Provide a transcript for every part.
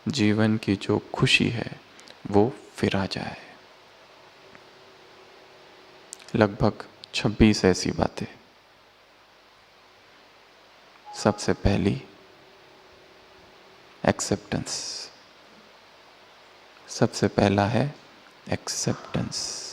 जीवन की जो खुशी है वो फिर आ जाए। लगभग 26 ऐसी बातें। सबसे पहली एक्सेप्टेंस। सबसे पहला है एक्सेप्टेंस।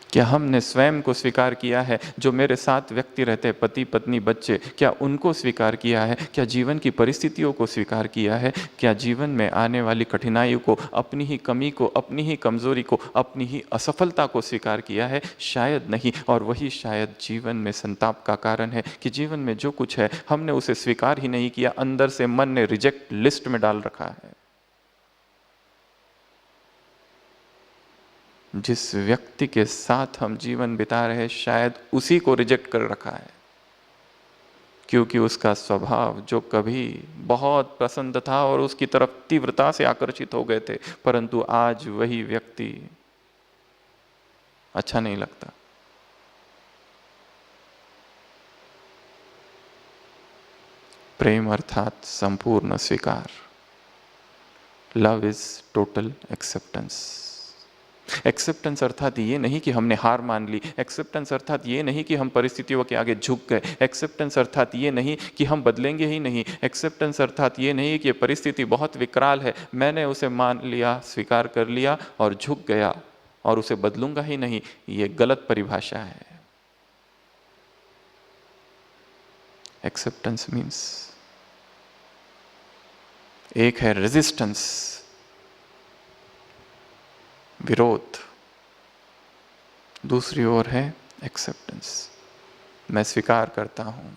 क्या हमने स्वयं को स्वीकार किया है? जो मेरे साथ व्यक्ति रहते हैं, पति पत्नी बच्चे, क्या उनको स्वीकार किया है? क्या जीवन की परिस्थितियों को स्वीकार किया है? क्या जीवन में आने वाली कठिनाइयों को, अपनी ही कमी को, अपनी ही कमजोरी को, अपनी ही असफलता को स्वीकार किया है? शायद नहीं। और वही शायद जीवन में संताप का कारण है कि जीवन में जो कुछ है हमने उसे स्वीकार ही नहीं किया, अंदर से मन ने रिजेक्ट लिस्ट में डाल रखा है। जिस व्यक्ति के साथ हम जीवन बिता रहे शायद उसी को रिजेक्ट कर रखा है, क्योंकि उसका स्वभाव जो कभी बहुत पसंद था और उसकी तरफ तीव्रता से आकर्षित हो गए थे, परंतु आज वही व्यक्ति अच्छा नहीं लगता। प्रेम अर्थात संपूर्ण स्वीकार। Love is total acceptance. Acceptance अर्थात ये नहीं कि हमने हार मान ली। एक्सेप्टेंस अर्थात ये नहीं कि हम परिस्थितियों के आगे झुक गए। एक्सेप्टेंस अर्थात ये नहीं कि हम बदलेंगे ही नहीं। एक्सेप्टेंस अर्थात ये नहीं कि परिस्थिति बहुत विकराल है, मैंने उसे मान लिया, स्वीकार कर लिया और झुक गया और उसे बदलूंगा ही नहीं। ये गलत परिभाषा है। एक्सेप्टेंस मीन्स एक है रेजिस्टेंस, विरोध, दूसरी ओर है एक्सेप्टेंस, मैं स्वीकार करता हूं।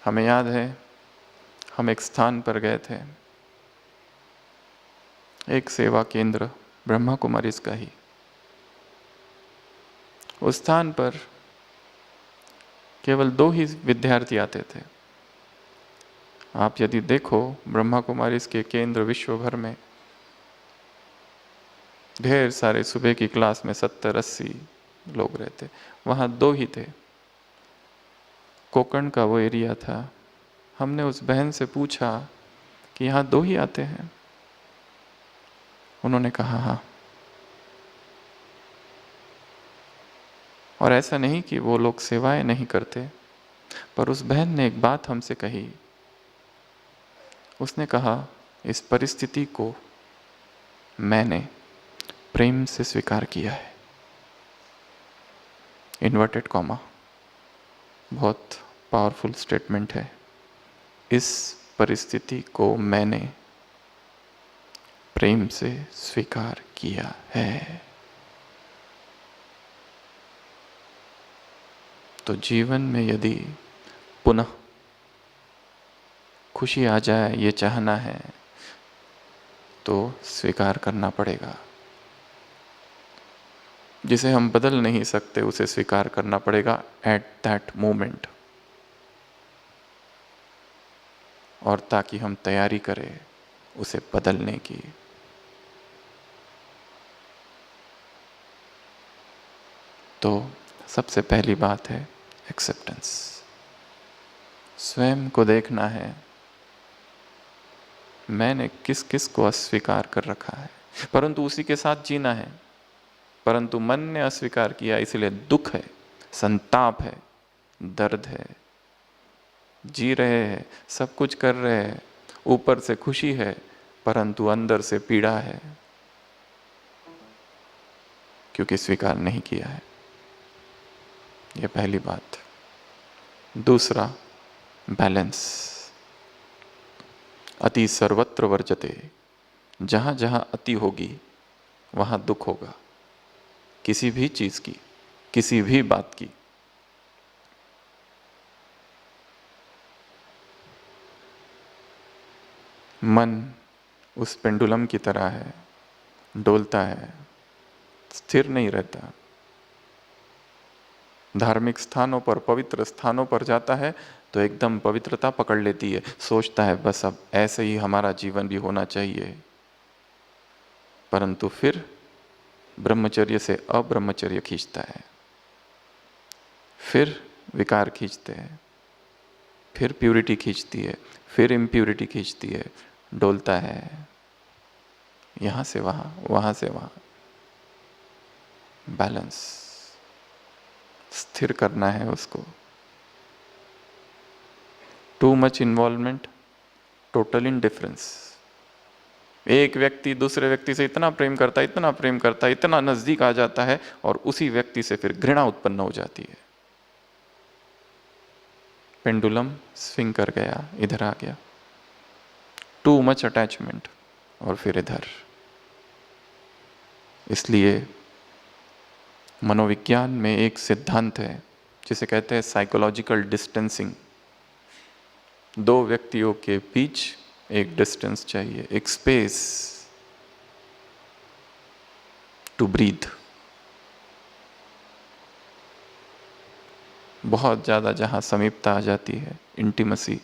हमें याद है हम एक स्थान पर गए थे, एक सेवा केंद्र, ब्रह्मा कुमारीज का ही। उस स्थान पर केवल 2 ही विद्यार्थी आते थे। आप यदि देखो ब्रह्मा कुमारीज के केंद्र विश्व भर में ढेर सारे सुबह की क्लास में 70-80 लोग रहते, वहाँ 2 ही थे। कोकण का वो एरिया था। हमने उस बहन से पूछा कि यहाँ 2 ही आते हैं? उन्होंने कहा हाँ। और ऐसा नहीं कि वो लोग सेवाएं नहीं करते, पर उस बहन ने एक बात हमसे कही। उसने कहा इस परिस्थिति को मैंने प्रेम से स्वीकार किया है। इन्वर्टेड कॉमा, बहुत पावरफुल स्टेटमेंट है। इस परिस्थिति को मैंने प्रेम से स्वीकार किया है। तो जीवन में यदि पुनः खुशी आ जाए ये चाहना है तो स्वीकार करना पड़ेगा। जिसे हम बदल नहीं सकते उसे स्वीकार करना पड़ेगा एट दैट मोमेंट, और ताकि हम तैयारी करें उसे बदलने की। तो सबसे पहली बात है एक्सेप्टेंस। स्वयं को देखना है मैंने किस किस को अस्वीकार कर रखा है, परंतु उसी के साथ जीना है। परंतु मन ने अस्वीकार किया, इसलिए दुख है, संताप है, दर्द है। जी रहे हैं, सब कुछ कर रहे हैं, ऊपर से खुशी है, परंतु अंदर से पीड़ा है, क्योंकि स्वीकार नहीं किया है। यह पहली बात। दूसरा, बैलेंस। अति सर्वत्र वर्जते। जहां जहां अति होगी वहां दुख होगा, किसी भी चीज की, किसी भी बात की। मन उस पेंडुलम की तरह है, डोलता है, स्थिर नहीं रहता। धार्मिक स्थानों पर, पवित्र स्थानों पर जाता है तो एकदम पवित्रता पकड़ लेती है, सोचता है बस अब ऐसे ही हमारा जीवन भी होना चाहिए। परंतु फिर ब्रह्मचर्य से अब्रह्मचर्य खींचता है, फिर विकार खींचते हैं, फिर प्यूरिटी खींचती है, फिर इम्प्यूरिटी खींचती है, डोलता है, यहाँ से वहाँ, वहाँ से वहाँ। बैलेंस स्थिर करना है उसको। Too much involvement, total indifference. एक व्यक्ति दूसरे व्यक्ति से इतना प्रेम करता है, इतना प्रेम करता है, इतना नजदीक आ जाता है, और उसी व्यक्ति से फिर घृणा उत्पन्न हो जाती है। पेंडुलम स्विंग कर गया, इधर आ गया। टू मच अटैचमेंट, और फिर इधर। इसलिए मनोविज्ञान में एक सिद्धांत है जिसे कहते हैं साइकोलॉजिकल डिस्टेंसिंग। दो व्यक्तियों के बीच एक डिस्टेंस चाहिए, एक स्पेस टू ब्रीथ। बहुत ज़्यादा जहाँ समीपता आ जाती है, इंटीमेसी,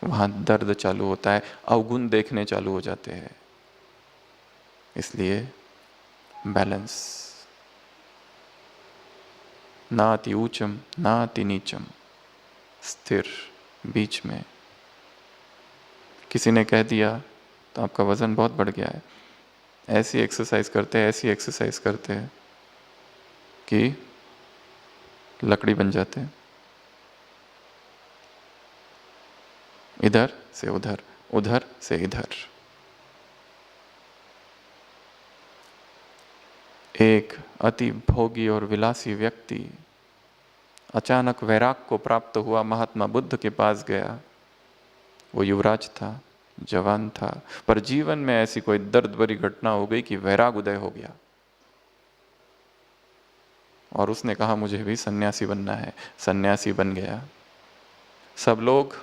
वहाँ दर्द चालू होता है, अवगुण देखने चालू हो जाते हैं। इसलिए बैलेंस, ना अति ऊंचम ना अति नीचम, स्थिर बीच में। किसी ने कह दिया तो आपका वजन बहुत बढ़ गया है, ऐसी एक्सरसाइज करते हैं, ऐसी एक्सरसाइज करते हैं कि लकड़ी बन जाते हैं। इधर से उधर, उधर से इधर। एक अति भोगी और विलासी व्यक्ति अचानक वैराग को प्राप्त हुआ, महात्मा बुद्ध के पास गया। वो युवराज था, जवान था, पर जीवन में ऐसी कोई दर्द भरी घटना हो गई कि वैराग उदय हो गया, और उसने कहा मुझे भी सन्यासी बनना है। सन्यासी बन गया। सब लोग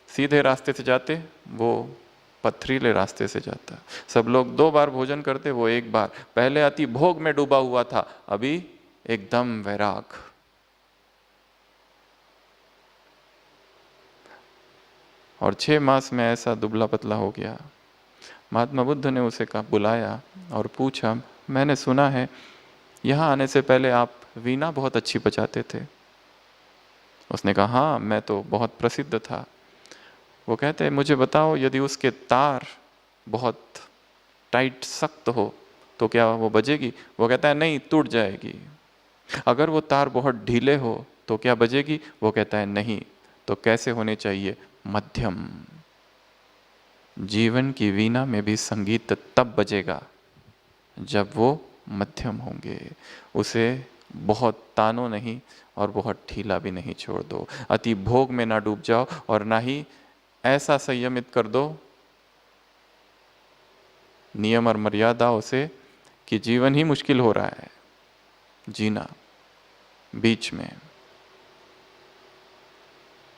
सीधे रास्ते से जाते, वो पथरीले रास्ते से जाता। सब लोग 2 बार भोजन करते, वो 1 बार। पहले अति भोग में डूबा हुआ था, अभी एकदम वैराग। और 6 मास में ऐसा दुबला पतला हो गया। महात्मा बुद्ध ने उसे कहा, बुलाया और पूछा, मैंने सुना है यहाँ आने से पहले आप वीणा बहुत अच्छी बजाते थे। उसने कहा, हाँ, मैं तो बहुत प्रसिद्ध था। वो कहते हैं, मुझे बताओ, यदि उसके तार बहुत टाइट सख्त हो तो क्या वो बजेगी? वो कहता है, नहीं, टूट जाएगी। अगर वो तार बहुत ढीले हो तो क्या बजेगी? वो कहता है, नहीं। तो कैसे होने चाहिए? मध्यम। जीवन की वीणा में भी संगीत तब बजेगा जब वो मध्यम होंगे। उसे बहुत तानो नहीं और बहुत ढीला भी नहीं छोड़ दो। अति भोग में ना डूब जाओ, और ना ही ऐसा संयमित कर दो नियम और मर्यादाओं से कि जीवन ही मुश्किल हो रहा है जीना। बीच में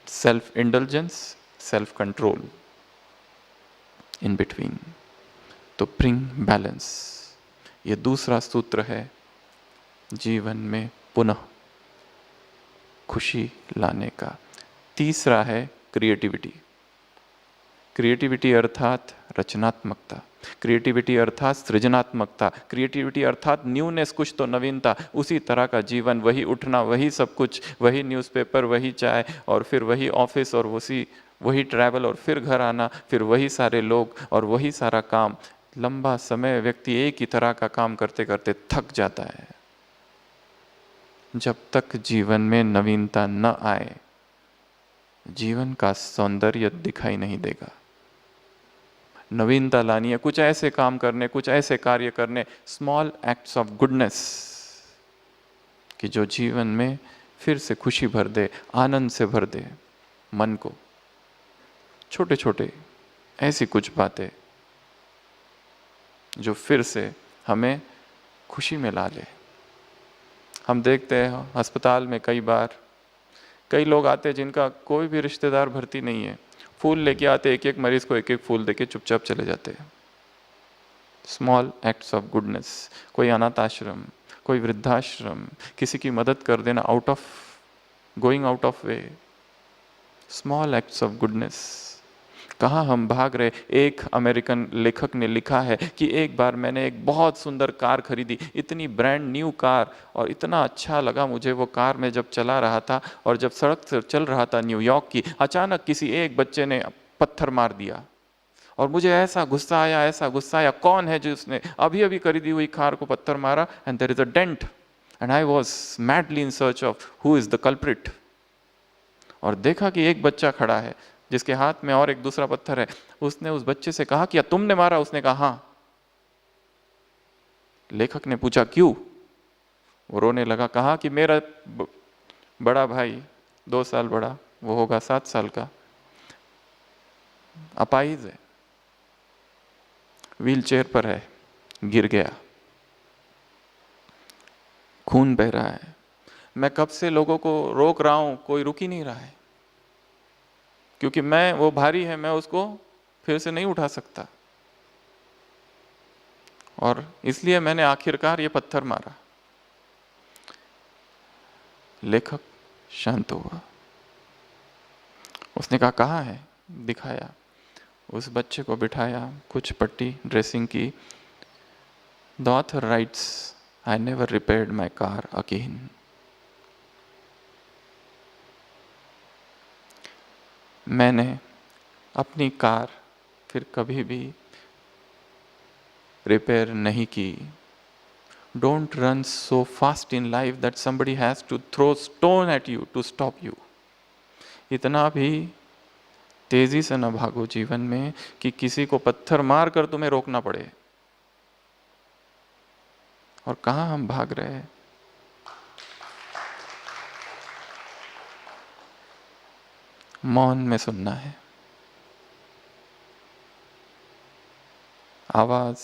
self indulgence, self control, in between. तो ब्रिंग बैलेंस, ये दूसरा सूत्र है जीवन में पुनः खुशी लाने का। तीसरा है क्रिएटिविटी। क्रिएटिविटी अर्थात रचनात्मकता, क्रिएटिविटी अर्थात सृजनात्मकता, क्रिएटिविटी अर्थात न्यूनेस, कुछ तो नवीनता। उसी तरह का जीवन, वही उठना, वही सब कुछ, वही न्यूज़पेपर, वही चाय, और फिर वही ऑफिस, और वही ट्रैवल, और फिर घर आना, फिर वही सारे लोग और वही सारा काम। लंबा समय व्यक्ति एक ही तरह का काम करते करते थक जाता है। जब तक जीवन में नवीनता न आए, जीवन का सौंदर्य दिखाई नहीं देगा। नवीनता लानी है, कुछ ऐसे काम करने, कुछ ऐसे कार्य करने, स्मॉल एक्ट्स ऑफ गुडनेस, कि जो जीवन में फिर से खुशी भर दे, आनंद से भर दे मन को। छोटे छोटे ऐसी कुछ बातें जो फिर से हमें खुशी में ला ले। हम देखते हैं अस्पताल में कई बार कई लोग आते हैं जिनका कोई भी रिश्तेदार भर्ती नहीं है, फूल लेके आते, एक एक मरीज को एक एक फूल देके चुपचाप चले जाते हैं। Small acts of goodness. कोई अनाथ आश्रम, कोई वृद्धाश्रम, किसी की मदद कर देना, going out of way. Small acts of goodness. कहाँ हम भाग रहे। एक अमेरिकन लेखक ने लिखा है कि एक बार मैंने एक बहुत सुंदर कार खरीदी, इतनी ब्रांड न्यू कार, और इतना अच्छा लगा मुझे वो कार में जब चला रहा था, और जब सड़क से चल रहा था न्यूयॉर्क की, अचानक किसी एक बच्चे ने पत्थर मार दिया और मुझे ऐसा गुस्सा आया, ऐसा गुस्सा आया, कौन है जिसने अभी अभी खरीदी हुई कार को पत्थर मारा, and there is a dent, and I was madly in search of who is the culprit. और देखा कि एक बच्चा खड़ा है जिसके हाथ में और एक दूसरा पत्थर है। उसने उस बच्चे से कहा कि तुमने मारा? उसने कहा हाँ। लेखक ने पूछा क्यों? वो रोने लगा, कहा कि मेरा बड़ा भाई 2 साल बड़ा, वो होगा 7 साल का, अपाहिज है, व्हील चेयर पर है, गिर गया, खून बह रहा है। मैं कब से लोगों को रोक रहा हूं, कोई रुक ही नहीं रहा है, क्योंकि मैं, वो भारी है, मैं उसको फिर से नहीं उठा सकता, और इसलिए मैंने आखिरकार ये पत्थर मारा। लेखक शांत हुआ। उसने कहा कहाँ है? दिखाया, उस बच्चे को बिठाया, कुछ पट्टी ड्रेसिंग की। The author rights, I never repaired my car again. मैंने अपनी कार फिर कभी भी रिपेयर नहीं की। Don't run so fast in life that somebody has to throw stone at you to stop you. इतना भी तेजी से न भागो जीवन में कि किसी को पत्थर मार कर तुम्हें रोकना पड़े। और कहाँ हम भाग रहे हैं? मौन में सुनना है। आवाज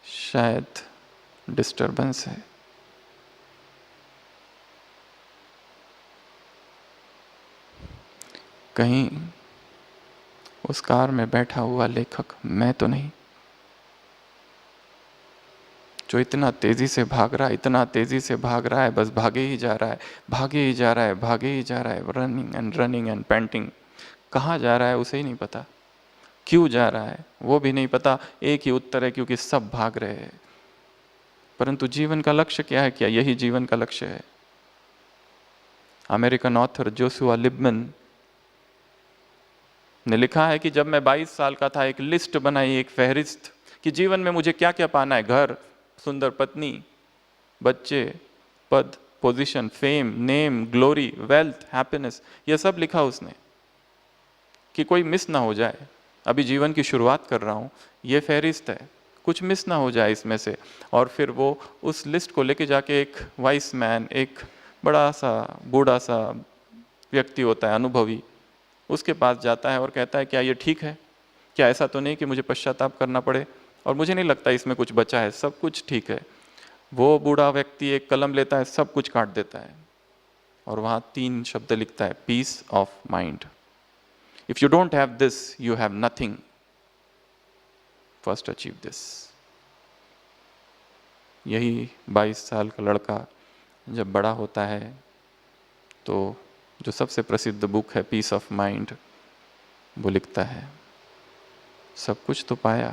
शायद डिस्टरबेंस है। कहीं उस कार में बैठा हुआ लेखक मैं तो नहीं, जो इतना तेजी से भाग रहा है, इतना तेजी से भाग रहा है, बस भागे ही जा रहा है, भागे ही जा रहा है, भागे ही जा रहा है, रनिंग एंड पेंटिंग। कहाँ जा रहा है उसे ही नहीं पता, क्यों जा रहा है वो भी नहीं पता। एक ही उत्तर है, क्योंकि सब भाग रहे हैं। परंतु जीवन का लक्ष्य क्या है? क्या यही जीवन का लक्ष्य है? अमेरिकन ऑथर जोशुआ लिबमन ने लिखा है कि जब मैं 22 साल का था, एक लिस्ट बनाई, एक फहरिस्त, कि जीवन में मुझे क्या क्या पाना है। घर, सुंदर पत्नी, बच्चे, पद, position, fame, name, glory, wealth, happiness, यह सब लिखा उसने, कि कोई मिस ना हो जाए। अभी जीवन की शुरुआत कर रहा हूँ, ये फहरिस्त है, कुछ मिस ना हो जाए इसमें से। और फिर वो उस लिस्ट को लेके जाके एक वाइस मैन, एक बड़ा सा बूढ़ा सा व्यक्ति होता है, अनुभवी, उसके पास जाता है और कहता है क्या ये ठीक है? क्या ऐसा तो नहीं कि मुझे पश्चाताप करना पड़े? और मुझे नहीं लगता इसमें कुछ बचा है, सब कुछ ठीक है। वो बूढ़ा व्यक्ति एक कलम लेता है, सब कुछ काट देता है, और वहाँ 3 शब्द लिखता है, peace of mind. If you don't have this, you have nothing. First achieve this. यही 22 साल का लड़का जब बड़ा होता है तो जो सबसे प्रसिद्ध बुक है पीस ऑफ माइंड, वो लिखता है सब कुछ तो पाया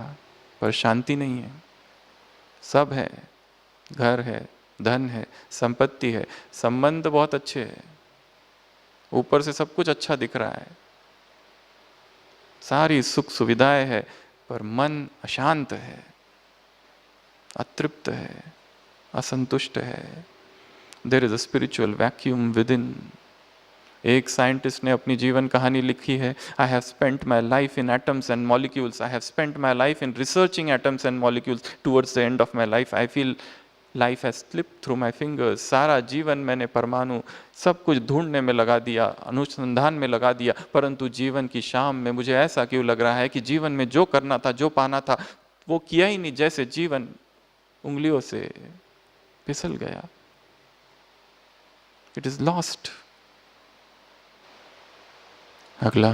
पर शांति नहीं है। सब है, घर है, धन है, संपत्ति है, संबंध बहुत अच्छे हैं, ऊपर से सब कुछ अच्छा दिख रहा है, सारी सुख सुविधाएं है, पर मन अशांत है, अतृप्त है, असंतुष्ट है। There is a spiritual vacuum within. एक साइंटिस्ट ने अपनी जीवन कहानी लिखी है, I have spent my life in atoms and molecules, I have spent my life in researching atoms and molecules, towards the end of my life I feel life has slipped through my fingers. सारा जीवन मैंने परमाणु सब कुछ ढूंढने में लगा दिया, अनुसंधान में लगा दिया, परंतु जीवन की शाम में मुझे ऐसा क्यों लग रहा है कि जीवन में जो करना था, जो पाना था, वो किया ही नहीं, जैसे जीवन उंगलियों से फिसल गया। It is lost. अगला,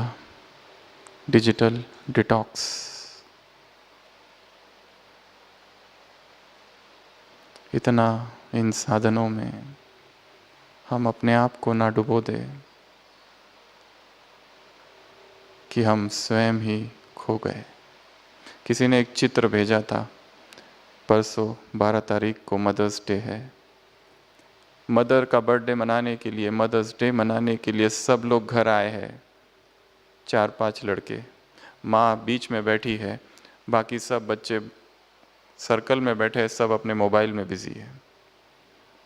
डिजिटल डिटॉक्स। इतना इन साधनों में हम अपने आप को ना डुबो दे। कि हम स्वयं ही खो गए। किसी ने एक चित्र भेजा था, परसों 12 तारीख को मदर्स डे है। मदर का बर्थडे मनाने के लिए, मदर्स डे मनाने के लिए सब लोग घर आए हैं। 4-5 लड़के, माँ बीच में बैठी है, बाकी सब बच्चे सर्कल में बैठे हैं, सब अपने मोबाइल में बिजी है।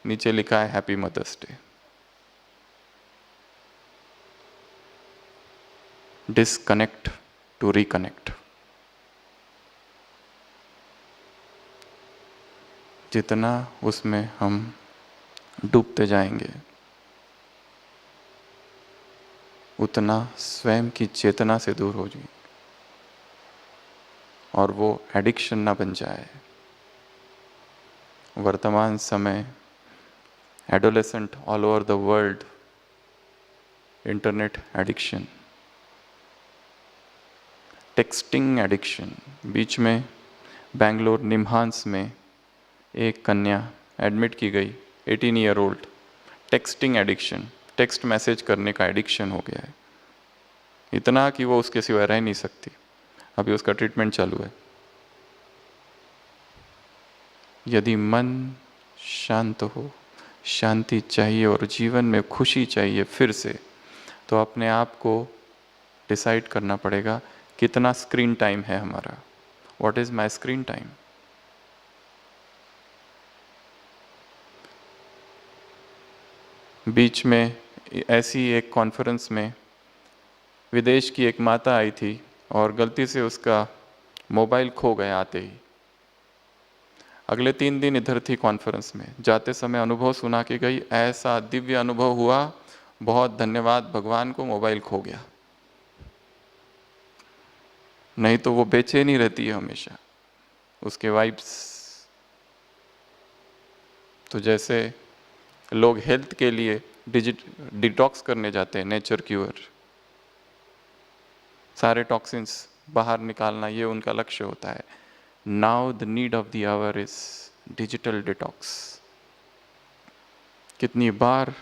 नीचे लिखा है happy mother's day. Disconnect to reconnect. जितना उसमें हम डूबते जाएंगे, उतना स्वयं की चेतना से दूर हो जाएंगे, और वो एडिक्शन ना बन जाए। वर्तमान समय adolescent all over the world, internet addiction, texting addiction. बीच में बेंगलोर निम्हांस में एक कन्या एडमिट की गई, 18 year old. Texting addiction, text message करने का एडिक्शन हो गया है, इतना कि वो उसके सिवा रह नहीं सकती। अभी उसका ट्रीटमेंट चालू है। यदि मन शांत हो, शांति चाहिए और जीवन में खुशी चाहिए फिर से, तो अपने आप को डिसाइड करना पड़ेगा कितना स्क्रीन टाइम है हमारा। What is my screen time? बीच में ऐसी एक कॉन्फ्रेंस में विदेश की एक माता आई थी और गलती से उसका मोबाइल खो गया आते ही। अगले 3 दिन इधर थी कॉन्फ्रेंस में, जाते समय अनुभव सुना के गई, ऐसा दिव्य अनुभव हुआ, बहुत धन्यवाद भगवान को, मोबाइल खो गया। नहीं तो वो बेचैनी रहती है हमेशा। उसके वाइब्स, तो जैसे लोग हेल्थ के लिए डिटॉक्स करने जाते हैं, नेचर क्यूर, सारे टॉक्सिन्स बाहर निकालना, ये उनका लक्ष्य होता है। Now the need of the our is digital detox. कितनी बार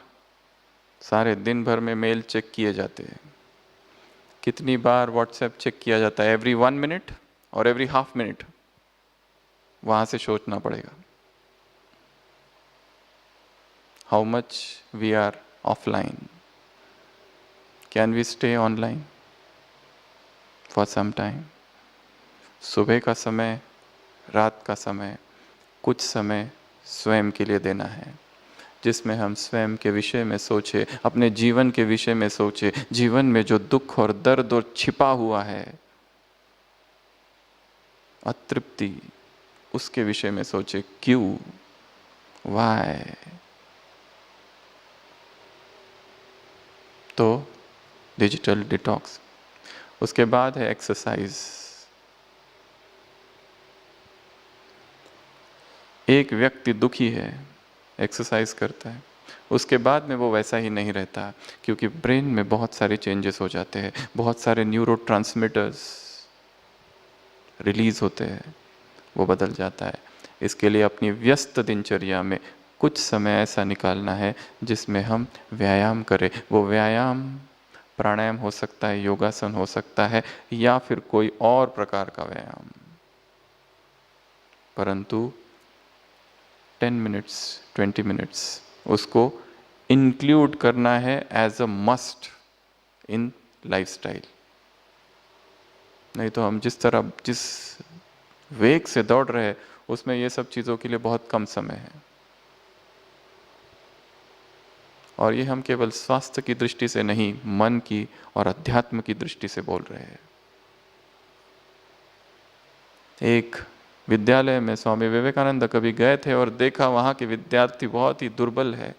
सारे दिन भर में मेल चेक किए जाते हैं, कितनी बार व्हाट्सएप चेक किया जाता है, एवरी 1 मिनट और एवरी हाफ मिनट। वहां से सोचना पड़ेगा how much we are offline, can we stay online for some time. सुबह का समय, रात का समय, कुछ समय स्वयं के लिए देना है, जिसमें हम स्वयं के विषय में सोचे, अपने जीवन के विषय में सोचे, जीवन में जो दुख और दर्द और छिपा हुआ है, अतृप्ति, उसके विषय में सोचे, क्यों, वाई। तो डिजिटल डिटॉक्स। उसके बाद है एक्सरसाइज। एक व्यक्ति दुखी है, एक्सरसाइज करता है, उसके बाद में वो वैसा ही नहीं रहता, क्योंकि ब्रेन में बहुत सारे चेंजेस हो जाते हैं, बहुत सारे न्यूरोट्रांसमीटर्स रिलीज होते हैं, वो बदल जाता है। इसके लिए अपनी व्यस्त दिनचर्या में कुछ समय ऐसा निकालना है जिसमें हम व्यायाम करें। वो व्यायाम प्राणायाम हो सकता है, योगासन हो सकता है, या फिर कोई और प्रकार का व्यायाम, परंतु 10 मिनट्स 20 मिनट्स उसको इंक्लूड करना है as a must in lifestyle. नहीं तो हम जिस वेग से दौड़ रहे हैं, उसमें ये सब चीज़ों के लिए बहुत कम समय है। और ये हम केवल स्वास्थ्य की दृष्टि से नहीं, मन की और अध्यात्म की दृष्टि से बोल रहे हैं। एक विद्यालय में स्वामी विवेकानंद कभी गए थे और देखा वहाँ के विद्यार्थी बहुत ही दुर्बल है,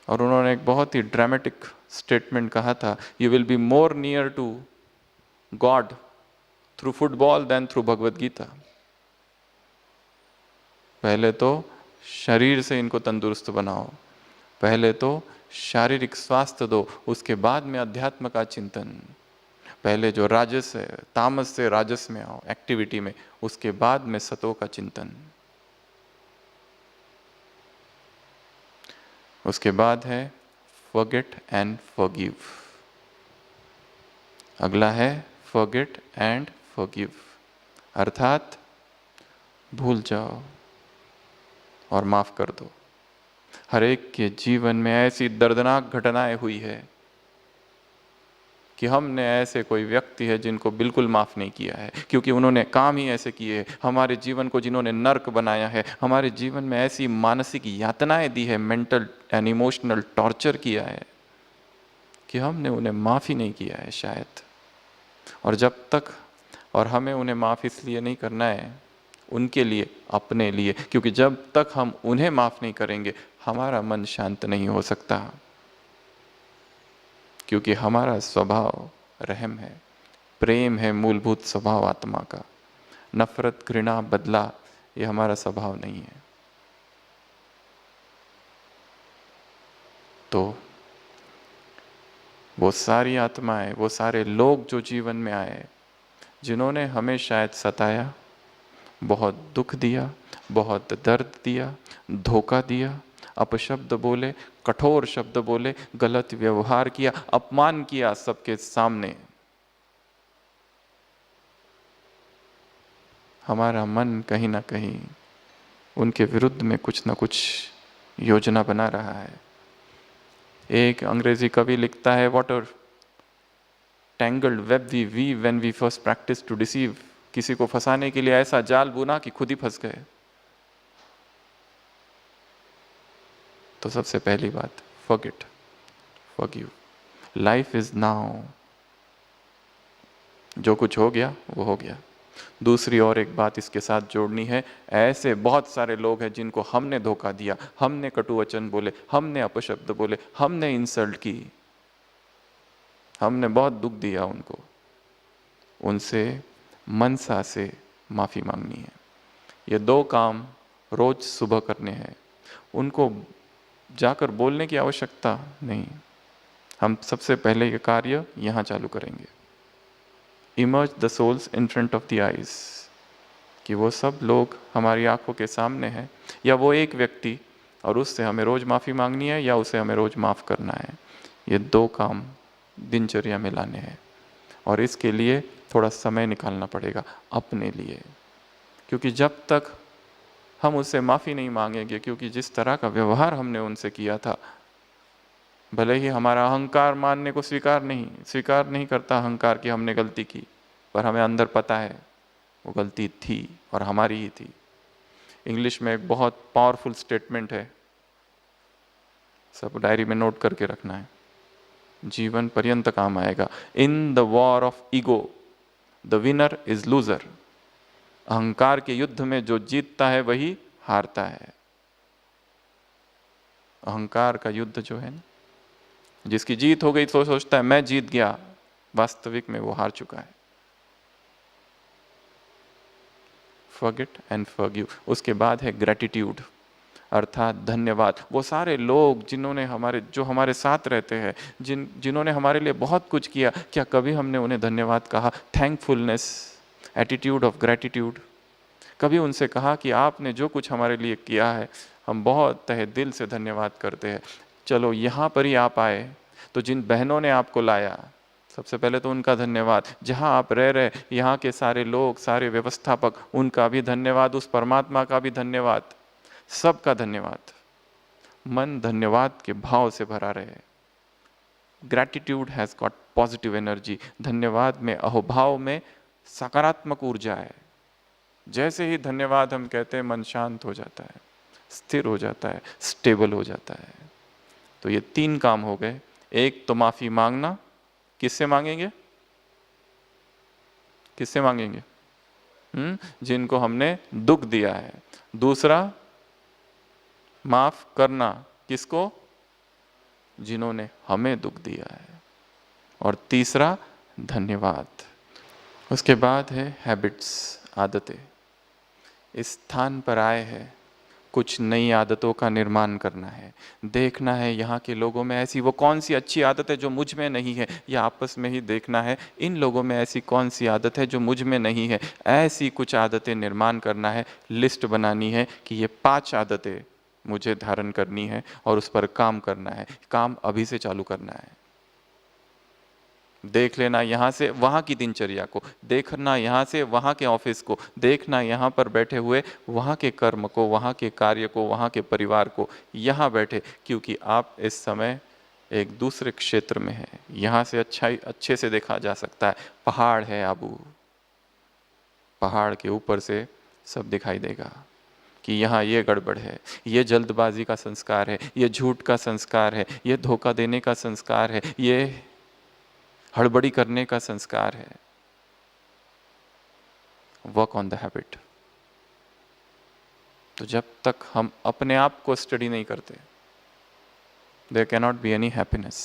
और उन्होंने एक बहुत ही ड्रामेटिक स्टेटमेंट कहा था, you will be more near to God through football than through Bhagavad Gita. पहले तो शरीर से इनको तंदुरुस्त बनाओ, पहले तो शारीरिक स्वास्थ्य दो, उसके बाद में अध्यात्म का चिंतन। पहले जो राजस है, तामस से राजस में आओ एक्टिविटी में, उसके बाद में सतो का चिंतन। उसके बाद है फॉरगेट एंड फॉरगिव। अगला है forget and forgive, अर्थात भूल जाओ और माफ कर दो। हर एक के जीवन में ऐसी दर्दनाक घटनाएं हुई है कि हमने ऐसे कोई व्यक्ति है जिनको बिल्कुल माफ नहीं किया है, क्योंकि उन्होंने काम ही ऐसे किए, हमारे जीवन को जिन्होंने नर्क बनाया है, हमारे जीवन में ऐसी मानसिक यातनाएं दी है, मेंटल एंड इमोशनल टॉर्चर किया है कि हमने उन्हें माफ ही नहीं किया है शायद। और जब तक, और हमें उन्हें माफ इसलिए नहीं करना है, उनके लिए, अपने लिए, क्योंकि जब तक हम उन्हें माफ नहीं करेंगे हमारा मन शांत नहीं हो सकता, क्योंकि हमारा स्वभाव रहम है, प्रेम है मूलभूत स्वभाव आत्मा का। नफरत, घृणा, बदला ये हमारा स्वभाव नहीं है। तो वो सारी आत्माएं, वो सारे लोग जो जीवन में आए, जिन्होंने हमें शायद सताया, बहुत दुख दिया, बहुत दर्द दिया, धोखा दिया, अपशब्द बोले, कठोर शब्द बोले, गलत व्यवहार किया, अपमान किया सबके सामने, हमारा मन कहीं ना कहीं उनके विरुद्ध में कुछ ना कुछ योजना बना रहा है। एक अंग्रेजी कवि लिखता है, what a tangled web we weave when we first practice to deceive. किसी को फंसाने के लिए ऐसा जाल बुना कि खुद ही फंस गए। तो सबसे पहली बात, forget, forgive. Life is now, जो कुछ हो गया वो हो गया। दूसरी और एक बात इसके साथ जोड़नी है, ऐसे बहुत सारे लोग हैं जिनको हमने धोखा दिया, हमने कटु वचन बोले, हमने अपशब्द बोले, हमने इंसल्ट की, हमने बहुत दुख दिया उनको। उनसे मनसा से माफी मांगनी है। ये 2 काम रोज सुबह करने हैं, उनको जाकर बोलने की आवश्यकता नहीं। हम सबसे पहले ये कार्य यहाँ चालू करेंगे। Emerge the souls in front of the eyes, कि वो सब लोग हमारी आंखों के सामने हैं, या वो एक व्यक्ति, और उससे हमें रोज माफी मांगनी है या उसे हमें रोज माफ करना है। ये 2 काम दिनचर्या में लाने हैं, और इसके लिए थोड़ा समय निकालना पड़ेगा अपने लिए, क्योंकि जब तक हम उससे माफ़ी नहीं मांगेंगे, क्योंकि जिस तरह का व्यवहार हमने उनसे किया था, भले ही हमारा अहंकार मानने को स्वीकार नहीं करता अहंकार कि हमने गलती की, पर हमें अंदर पता है वो गलती थी और हमारी ही थी। इंग्लिश में एक बहुत पावरफुल स्टेटमेंट है, सब डायरी में नोट करके रखना है, जीवन पर्यंत काम आएगा। In the war of ego the winner is loser. अहंकार के युद्ध में जो जीतता है वही हारता है। अहंकार का युद्ध जो है ना, जिसकी जीत हो गई तो सोचता है मैं जीत गया, वास्तविक में वो हार चुका है। Forget and forgive. उसके बाद है ग्रेटिट्यूड, अर्थात धन्यवाद। वो सारे लोग जिन्होंने जो हमारे साथ रहते हैं, जिन्होंने हमारे लिए बहुत कुछ किया, क्या कभी हमने उन्हें धन्यवाद कहा? Thankfulness, attitude of gratitude. कभी उनसे कहा कि आपने जो कुछ हमारे लिए किया है हम बहुत तहे दिल से धन्यवाद करते हैं। चलो यहाँ पर ही आप आए तो जिन बहनों ने आपको लाया, सबसे पहले तो उनका धन्यवाद। जहाँ आप रह रहे, यहाँ के सारे लोग, सारे व्यवस्थापक, उनका भी धन्यवाद, उस परमात्मा का भी धन्यवाद, सबका धन्यवाद। मन धन्यवाद के भाव से भरा रहे। Gratitude has got positive energy. धन्यवाद में, अहोभाव में सकारात्मक ऊर्जा है। जैसे ही धन्यवाद हम कहते हैं, मन शांत हो जाता है, स्थिर हो जाता है, स्टेबल हो जाता है। तो ये 3 काम हो गए। एक तो माफी मांगना, किससे मांगेंगे? किससे मांगेंगे? जिनको हमने दुख दिया है। दूसरा, माफ करना, किसको? जिन्होंने हमें दुख दिया है। और तीसरा, धन्यवाद। उसके बाद है हैबिट्स, आदतें। इस स्थान पर आए हैं, कुछ नई आदतों का निर्माण करना है। देखना है यहाँ के लोगों में ऐसी वो कौन सी अच्छी आदत है जो मुझ में नहीं है, या आपस में ही देखना है इन लोगों में ऐसी कौन सी आदत है जो मुझ में नहीं है। ऐसी कुछ आदतें निर्माण करना है, लिस्ट बनानी है कि ये 5 आदतें मुझे धारण करनी है और उस पर काम करना है। काम अभी से चालू करना है। देख लेना यहाँ से वहाँ की दिनचर्या को, देखना यहाँ से वहाँ के ऑफिस को, देखना यहाँ पर बैठे हुए वहाँ के कर्म को, वहाँ के कार्य को, वहाँ के परिवार को, यहाँ बैठे, क्योंकि आप इस समय एक दूसरे क्षेत्र में हैं। यहाँ से अच्छे से देखा जा सकता है। पहाड़ है आबू, पहाड़ के ऊपर से सब दिखाई देगा कि यहाँ ये गड़बड़ है, ये जल्दबाजी का संस्कार है, ये झूठ का संस्कार है, ये धोखा देने का संस्कार है, ये हड़बड़ी करने का संस्कार है। Work on the habit. तो जब तक हम अपने आप को स्टडी नहीं करते, there can not be any happiness.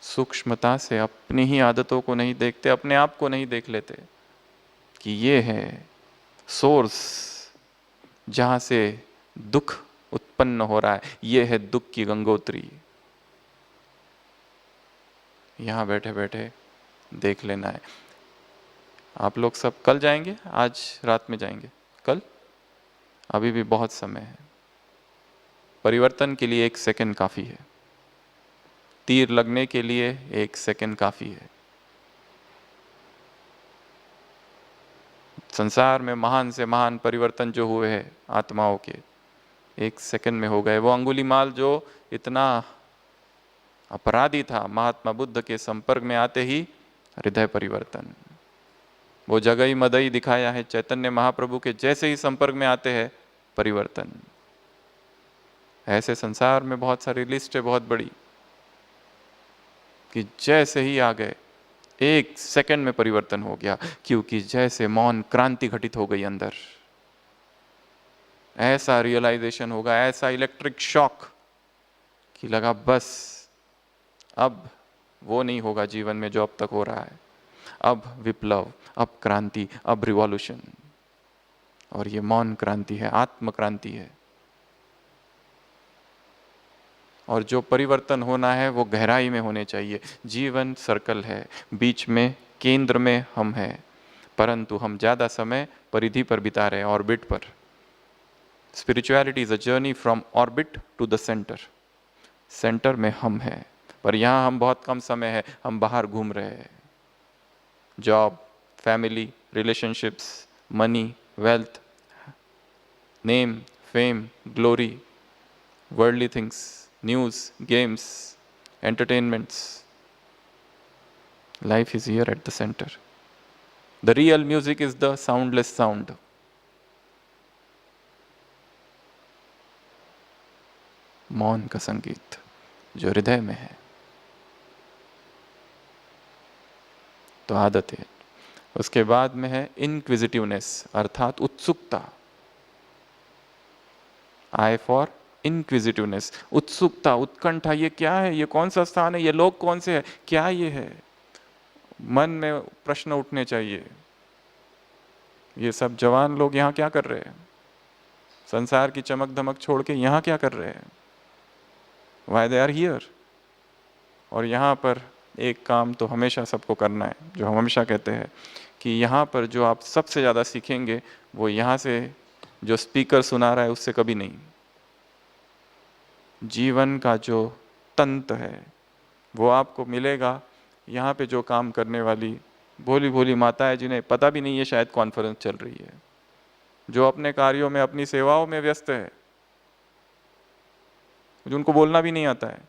सूक्ष्मता से अपनी ही आदतों को नहीं देखते, अपने आप को नहीं देख लेते कि ये है सोर्स जहां से दुख उत्पन्न हो रहा है, ये है दुख की गंगोत्री। यहां बैठे बैठे देख लेना है। आप लोग सब कल जाएंगे, आज रात में जाएंगे? कल? अभी भी बहुत समय है। परिवर्तन के लिए 1 सेकंड काफी है, तीर लगने के लिए 1 सेकंड काफी है। संसार में महान से महान परिवर्तन जो हुए हैं आत्माओं के, 1 सेकंड में हो गए। वो अंगुलीमाल जो इतना अपराधी था, महात्मा बुद्ध के संपर्क में आते ही हृदय परिवर्तन। वो जगई मदई दिखाया है चैतन्य महाप्रभु के, जैसे ही संपर्क में आते हैं परिवर्तन। ऐसे संसार में बहुत सारी लिस्ट है बहुत बड़ी, कि जैसे ही आ गए 1 सेकंड में परिवर्तन हो गया, क्योंकि जैसे मौन क्रांति घटित हो गई अंदर। ऐसा रियलाइजेशन होगा, ऐसा इलेक्ट्रिक शॉक कि लगा बस अब वो नहीं होगा जीवन में जो अब तक हो रहा है। अब विप्लव, अब क्रांति, अब रिवॉल्यूशन। और ये मौन क्रांति है, आत्म क्रांति है। और जो परिवर्तन होना है वो गहराई में होने चाहिए। जीवन सर्कल है, बीच में केंद्र में हम हैं, परंतु हम ज़्यादा समय परिधि पर बिता रहे हैं, ऑर्बिट पर। Spirituality is a journey from orbit to the centre. Centre में हम हैं, पर यहाँ हम बहुत कम समय है, हम बाहर घूम रहे हैं। Job, family, relationships, money, wealth, name, fame, glory, worldly things, news, games, entertainments. Life is here at the center. The real music is the soundless sound. मौन का संगीत जो हृदय में है। तो आदत है। उसके बाद में है इनक्विजिटिवनेस, अर्थात उत्सुकता। आई फॉर इनक्विजिटिवनेस, उत्सुकता, उत्कंठा। ये क्या है, ये कौन सा स्थान है, ये लोग कौन से हैं, क्या ये है? मन में प्रश्न उठने चाहिए। ये सब जवान लोग यहाँ क्या कर रहे हैं? संसार की चमक धमक छोड़ के यहाँ क्या कर रहे हैं? Why they are here? और यहाँ पर एक काम तो हमेशा सबको करना है, जो हम हमेशा कहते हैं कि यहाँ पर जो आप सबसे ज़्यादा सीखेंगे वो यहाँ से जो स्पीकर सुना रहा है उससे कभी नहीं। जीवन का जो तंत्र है वो आपको मिलेगा यहाँ पे। जो काम करने वाली भोली भोली माताएं, जिन्हें पता भी नहीं है शायद कॉन्फ्रेंस चल रही है, जो अपने कार्यों में, अपनी सेवाओं में व्यस्त है, जो उनको बोलना भी नहीं आता है,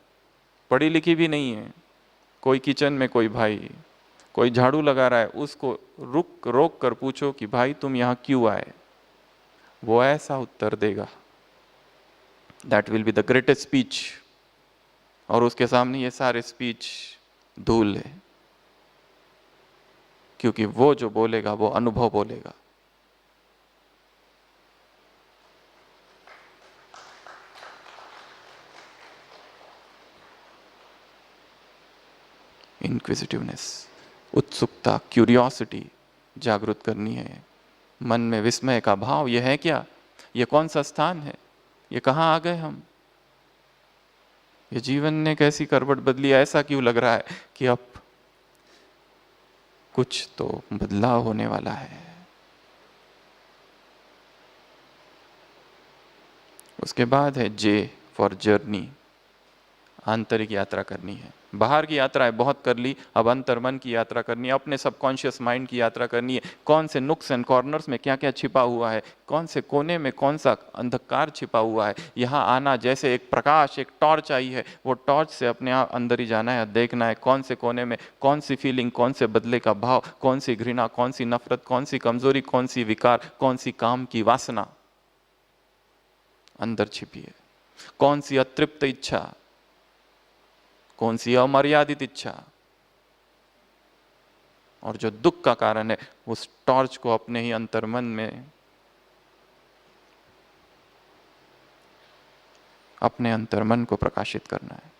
पढ़ी लिखी भी नहीं है। कोई किचन में कोई भाई कोई झाड़ू लगा रहा है, उसको रोक कर पूछो कि भाई तुम यहाँ क्यों आए, वो ऐसा उत्तर देगा, that will be the greatest speech. और उसके सामने ये सारे स्पीच धूल है, क्योंकि वो जो बोलेगा वो अनुभव बोलेगा। इनक्विजिटिवनेस, उत्सुकता, क्यूरियोसिटी जागृत करनी है। मन में विस्मय का भाव, यह है क्या, ये कौन सा स्थान है, ये कहाँ आ गए हम, ये जीवन ने कैसी करवट बदली, ऐसा क्यों लग रहा है कि अब कुछ तो बदलाव होने वाला है। उसके बाद है जे फॉर जर्नी, आंतरिक यात्रा करनी है, बाहर की यात्रा है बहुत कर ली, अब अंतर्मन की यात्रा करनी है, अपने सबकॉन्शियस माइंड की यात्रा करनी है। कौन से नुक्स एंड कॉर्नर्स में क्या क्या छिपा हुआ है, कौन से कोने में कौन सा अंधकार छिपा हुआ है, यहाँ आना जैसे एक प्रकाश, एक टॉर्च आई है, वो टॉर्च से अपने आप अंदर ही जाना है, देखना है कौन से कोने में कौन सी फीलिंग, कौन से बदले का भाव, कौन सी घृणा, कौन सी नफरत, कौन सी कमजोरी, कौन सी विकार, कौन सी काम की वासना अंदर छिपी है, कौन सी अतृप्त इच्छा, कौन सी अमर्यादित इच्छा, और जो दुख का कारण है, उस टॉर्च को अपने ही अंतर्मन में, अपने अंतर्मन को प्रकाशित करना है।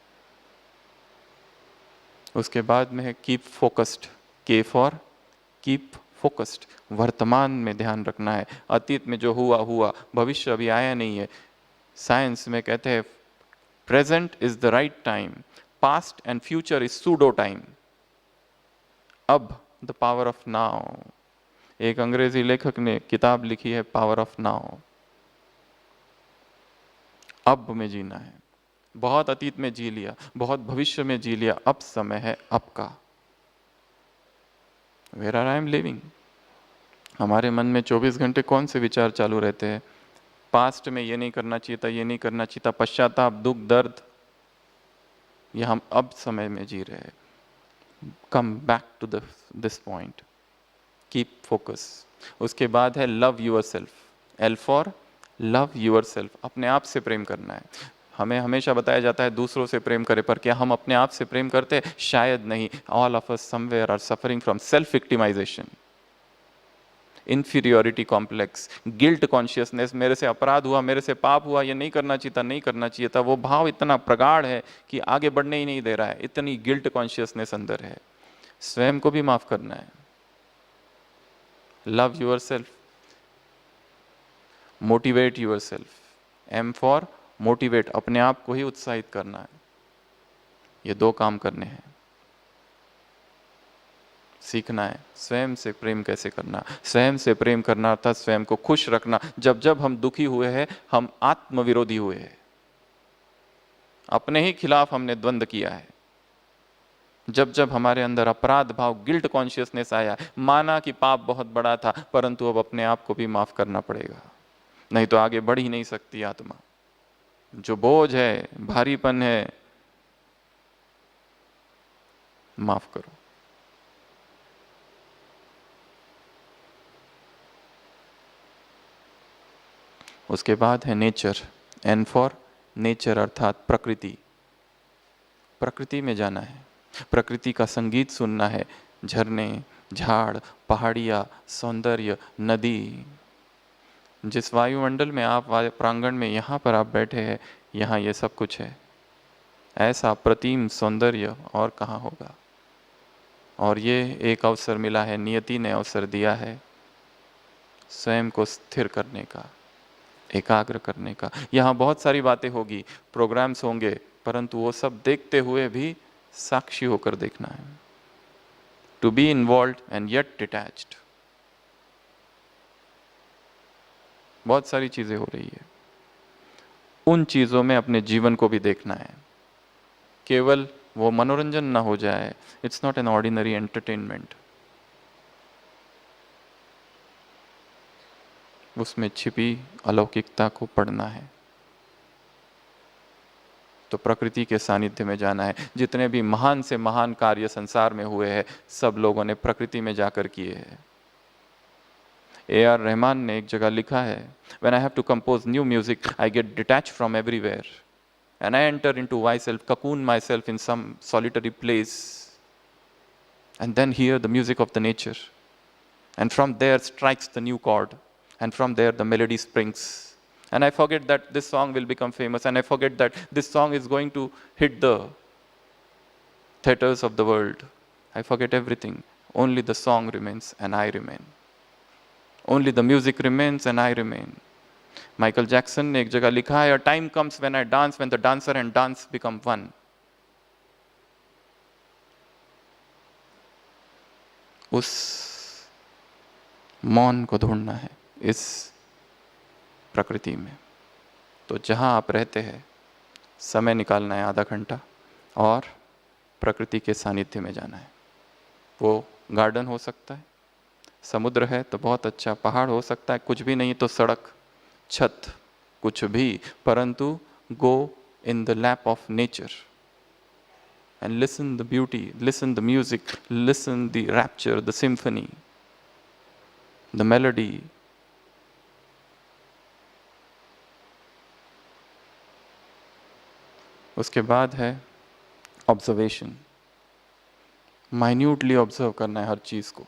उसके बाद में है कीप फोकस्ड, के फॉर कीप फोकस्ड, वर्तमान में ध्यान रखना है। अतीत में जो हुआ हुआ, भविष्य अभी आया नहीं है। साइंस में कहते हैं present is the right time, past and future is pseudo time. अब द पावर ऑफ नाउ, एक अंग्रेजी लेखक ने किताब लिखी है पावर ऑफ नाउ। अब में जीना है, बहुत अतीत में जी लिया, बहुत भविष्य में जी लिया, अब समय है अब का। Where are I am living. हमारे मन में 24 घंटे कौन से विचार चालू रहते हैं? पास्ट में ये नहीं करना चाहिए था, ये नहीं करना चाहिए था, पश्चाताप, दुख, दर्द। ये हम अब समय में जी रहे हैं। Come back to this point, keep focus. उसके बाद है love yourself, L for love yourself, अपने आप से प्रेम करना है। हमें हमेशा बताया जाता है दूसरों से प्रेम करें, पर क्या हम अपने आप से प्रेम करते हैं? शायद नहीं। All of us somewhere are suffering from self victimisation, inferiority complex, guilt consciousness. मेरे से अपराध हुआ, मेरे से पाप हुआ, ये नहीं करना चाहिए था, नहीं करना चाहिए था। वो भाव इतना प्रगाढ़ है कि आगे बढ़ने ही नहीं दे रहा है, इतनी गिल्ट कॉन्शियसनेस अंदर है। स्वयं को भी माफ करना है। Love yourself, motivate yourself, M for motivate, अपने आप को ही उत्साहित करना है। ये दो काम करने हैं। सीखना है स्वयं से प्रेम कैसे करना। स्वयं से प्रेम करना अर्थात स्वयं को खुश रखना। जब जब हम दुखी हुए हैं, हम आत्मविरोधी हुए हैं, अपने ही खिलाफ हमने द्वंद्व किया है। जब जब हमारे अंदर अपराध भाव, गिल्ट कॉन्शियसनेस आया, माना कि पाप बहुत बड़ा था, परंतु अब अपने आप को भी माफ करना पड़ेगा, नहीं तो आगे बढ़ ही नहीं सकती आत्मा। जो बोझ है, भारीपन है, माफ करो। उसके बाद है नेचर, एन फॉर नेचर अर्थात प्रकृति। प्रकृति में जाना है, प्रकृति का संगीत सुनना है। झरने, झाड़, पहाड़ियाँ, सौंदर्य, नदी। जिस वायुमंडल में आप प्रांगण में यहाँ पर आप बैठे हैं, यहाँ ये सब कुछ है। ऐसा प्रतिम सौंदर्य और कहाँ होगा। और ये एक अवसर मिला है, नियति ने अवसर दिया है स्वयं को स्थिर करने का, एकाग्र करने का। यहाँ बहुत सारी बातें होगी, प्रोग्राम्स होंगे, परंतु वो सब देखते हुए भी साक्षी होकर देखना है। To be involve and yet detached. बहुत सारी चीजें हो रही है, उन चीजों में अपने जीवन को भी देखना है। केवल वो मनोरंजन ना हो जाए, it's not an ordinary entertainment. उसमें छिपी अलौकिकता को पढ़ना है। तो प्रकृति के सानिध्य में जाना है। जितने भी महान से महान कार्य संसार में हुए हैं, सब लोगों ने प्रकृति में जाकर किए हैं। A.R. रहमान ने एक जगह लिखा है, When I have to compose new music, I get detached from everywhere and I enter into myself, cocoon myself in some solitary place and then hear the music of the nature, and from there strikes the new chord, and from there the melody springs, and I forget that this song will become famous, and I forget that this song is going to hit the theaters of the world. I forget everything. Only the song remains and I remain. Only the music remains and I remain. Michael Jackson ने एक जगह लिखा है, A time comes when I dance, when the dancer and dance become one. उस मौन को ढूंढना है इस प्रकृति में। तो जहाँ आप रहते हैं, समय निकालना है आधा घंटा और प्रकृति के सानिध्य में जाना है। वो गार्डन हो सकता है, समुद्र है तो बहुत अच्छा, पहाड़ हो सकता है, कुछ भी नहीं तो सड़क, छत, कुछ भी, परंतु go in the lap of nature and listen the beauty, listen the music, listen the rapture, the symphony, the melody. उसके बाद है ऑब्जर्वेशन, माइन्यूटली ऑब्जर्व करना है हर चीज को।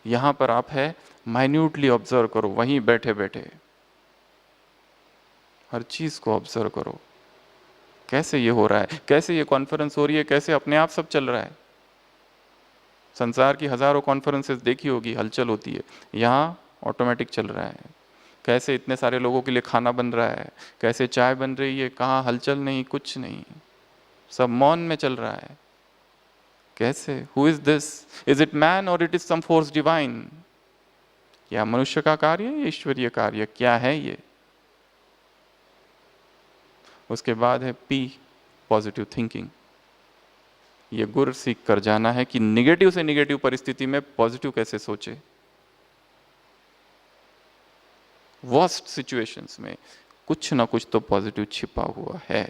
यहां पर आप है, माइन्यूटली ऑब्जर्व करो, वहीं बैठे बैठे हर चीज को ऑब्जर्व करो। कैसे ये हो रहा है, कैसे ये कॉन्फ्रेंस हो रही है, कैसे अपने आप सब चल रहा है। संसार की हजारों कॉन्फ्रेंसेस देखी होगी, हलचल होती है, यहाँ ऑटोमेटिक चल रहा है। कैसे इतने सारे लोगों के लिए खाना बन रहा है, कैसे चाय बन रही है, कहाँ हलचल नहीं, कुछ नहीं, सब मौन में चल रहा है। कैसे, who is this, is it man और it is some force divine? क्या मनुष्य का कार्य है, ईश्वरीय कार्य, क्या है ये? उसके बाद है पी, पॉजिटिव थिंकिंग। ये गुर सीख कर जाना है कि निगेटिव से निगेटिव परिस्थिति में पॉजिटिव कैसे सोचे। वर्स्ट सिचुएशंस में कुछ ना कुछ तो पॉजिटिव छिपा हुआ है,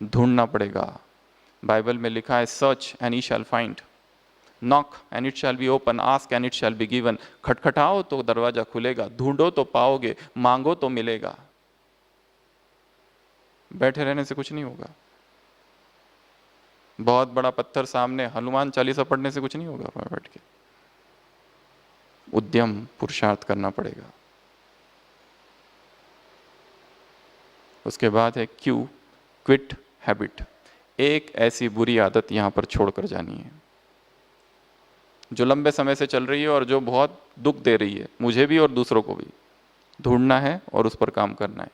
ढूंढना पड़ेगा। बाइबल में लिखा है, search and you shall find, knock and it shall be open, ask and it shall be given. खटखटाओ तो दरवाजा खुलेगा, ढूंढो तो पाओगे, मांगो तो मिलेगा। बैठे रहने से कुछ नहीं होगा। बहुत बड़ा पत्थर सामने, हनुमान चालीसा पढ़ने से कुछ नहीं होगा बैठ के। उद्यम, पुरुषार्थ करना पड़ेगा। उसके बाद है क्यू, क्विट हैबिट। एक ऐसी बुरी आदत यहां पर छोड़कर जानी है जो लंबे समय से चल रही है और जो बहुत दुख दे रही है, मुझे भी और दूसरों को भी। ढूंढना है और उस पर काम करना है।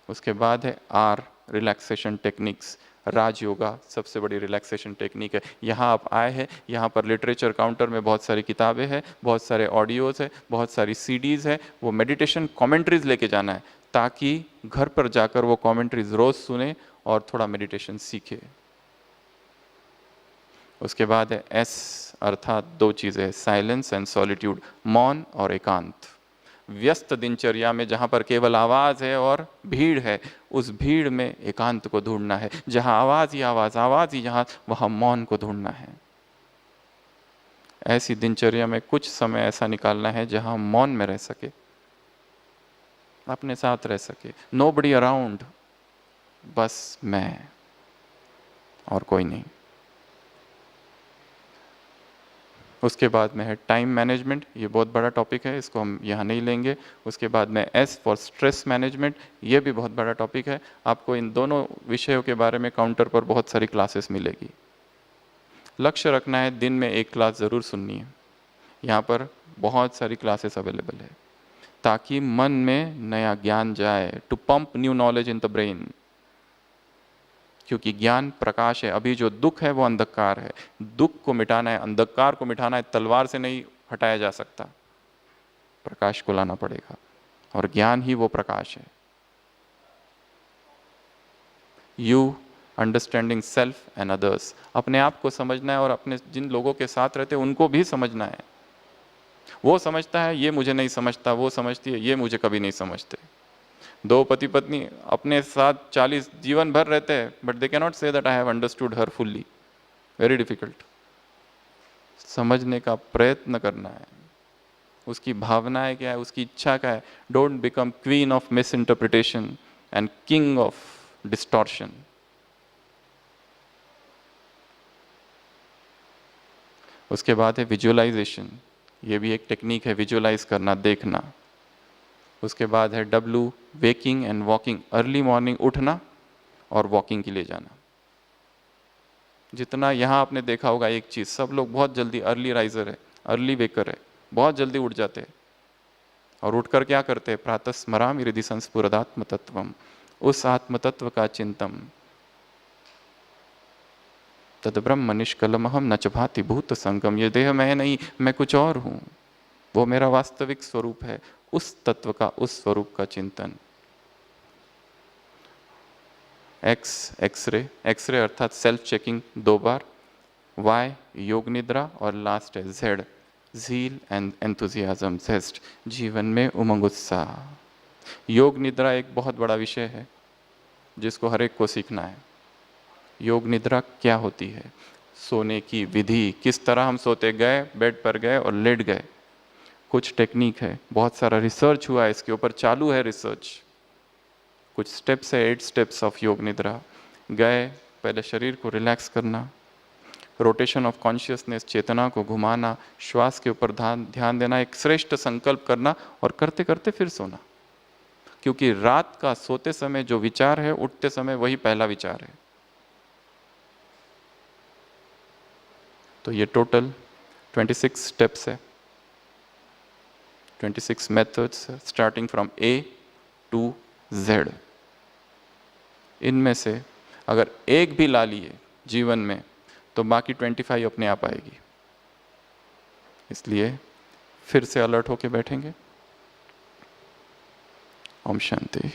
उसके बाद है आर, रिलैक्सेशन टेक्निक्स। राज योगा सबसे बड़ी रिलैक्सेशन टेक्निक है। यहाँ आप आए हैं, यहाँ पर लिटरेचर काउंटर में बहुत सारी किताबें हैं, बहुत सारे ऑडियोज़ है, बहुत सारी सीडीज़ है। वो मेडिटेशन कमेंट्रीज लेके जाना है ताकि घर पर जाकर वो कमेंट्रीज रोज सुने और थोड़ा मेडिटेशन सीखे। उसके बाद है एस, अर्थात दो चीज़ें, साइलेंस एंड सॉलिट्यूड, मौन और एकांत। व्यस्त दिनचर्या में जहाँ पर केवल आवाज़ है और भीड़ है, उस भीड़ में एकांत को ढूंढना है। जहाँ आवाज़ ही आवाज़, आवाज़ ही जहाँ, वहाँ मौन को ढूंढना है। ऐसी दिनचर्या में कुछ समय ऐसा निकालना है जहाँ मौन में रह सके, अपने साथ रह सके, नोबडी अराउंड, बस मैं और कोई नहीं। उसके बाद में है टाइम मैनेजमेंट। ये बहुत बड़ा टॉपिक है, इसको हम यहाँ नहीं लेंगे। उसके बाद में एस फॉर स्ट्रेस मैनेजमेंट, ये भी बहुत बड़ा टॉपिक है। आपको इन दोनों विषयों के बारे में काउंटर पर बहुत सारी क्लासेस मिलेगी। लक्ष्य रखना है दिन में एक क्लास ज़रूर सुननी है। यहाँ पर बहुत सारी क्लासेस अवेलेबल है ताकि मन में नया ज्ञान जाए, to pump new knowledge in the brain. क्योंकि ज्ञान प्रकाश है। अभी जो दुख है वो अंधकार है। दुख को मिटाना है, अंधकार को मिटाना है, तलवार से नहीं हटाया जा सकता, प्रकाश को लाना पड़ेगा और ज्ञान ही वो प्रकाश है। You, understanding self and others, अपने आप को समझना है और अपने जिन लोगों के साथ रहते हैं उनको भी समझना है। वो समझता है, ये मुझे नहीं समझता, वो समझती है, ये मुझे कभी नहीं समझते। दो पति पत्नी अपने साथ 40 जीवन भर रहते हैं, but they can not say that I have understood her fully. Very difficult. समझने का प्रयत्न करना है, उसकी भावनाएं क्या है, उसकी इच्छा क्या है। Don't become queen of miss interpretation and king of distortion. उसके बाद है विजुअलाइजेशन। ये भी एक टेक्निक है, विजुअलाइज करना, देखना। उसके बाद है W, waking and walking. Early morning उठना और वॉकिंग के लिए जाना। जितना यहाँ आपने देखा होगा एक चीज़, सब लोग बहुत जल्दी अर्ली राइजर है, अर्ली वेकर है, बहुत जल्दी उठ जाते हैं और उठकर क्या करते हैं, प्रातः स्मरामि हृदि संस्फुरदात्म तत्वम, उस आत्म तत्व का चिंतन। तद ब्रह्म निष्कलमहम न च भाति भूत संगम। ये देह मैं नहीं, मैं कुछ और हूँ, वो मेरा वास्तविक स्वरूप है। उस तत्व का, उस स्वरूप का चिंतन। एक्सरे, एक्सरे अर्थात सेल्फ चेकिंग 2 बार, वाई योग निद्रा, और लास्ट है जेड झील एंड एंथुजियाज्म जेस्ट, जीवन में उमंग उत्साह। योग निद्रा एक बहुत बड़ा विषय है जिसको हर एक को सीखना है। योग निद्रा क्या होती है, सोने की विधि, किस तरह हम सोते, गए बेड पर गए और लेट गए, कुछ टेक्निक है, बहुत सारा रिसर्च हुआ है इसके ऊपर, चालू है रिसर्च, कुछ स्टेप्स है, 8 स्टेप्स ऑफ योग निद्रा। गए, पहले शरीर को रिलैक्स करना, रोटेशन ऑफ कॉन्शियसनेस, चेतना को घुमाना, श्वास के ऊपर ध्यान देना, एक श्रेष्ठ संकल्प करना और करते करते फिर सोना, क्योंकि रात का सोते समय जो विचार है उठते समय वही पहला विचार है। तो ये टोटल 26 स्टेप्स है, 26 methods starting from A to Z. इनमें से अगर एक भी ला लिए जीवन में तो बाकी 25 अपने आप आएगी। इसलिए फिर से अलर्ट होके बैठेंगे। ओम शांति।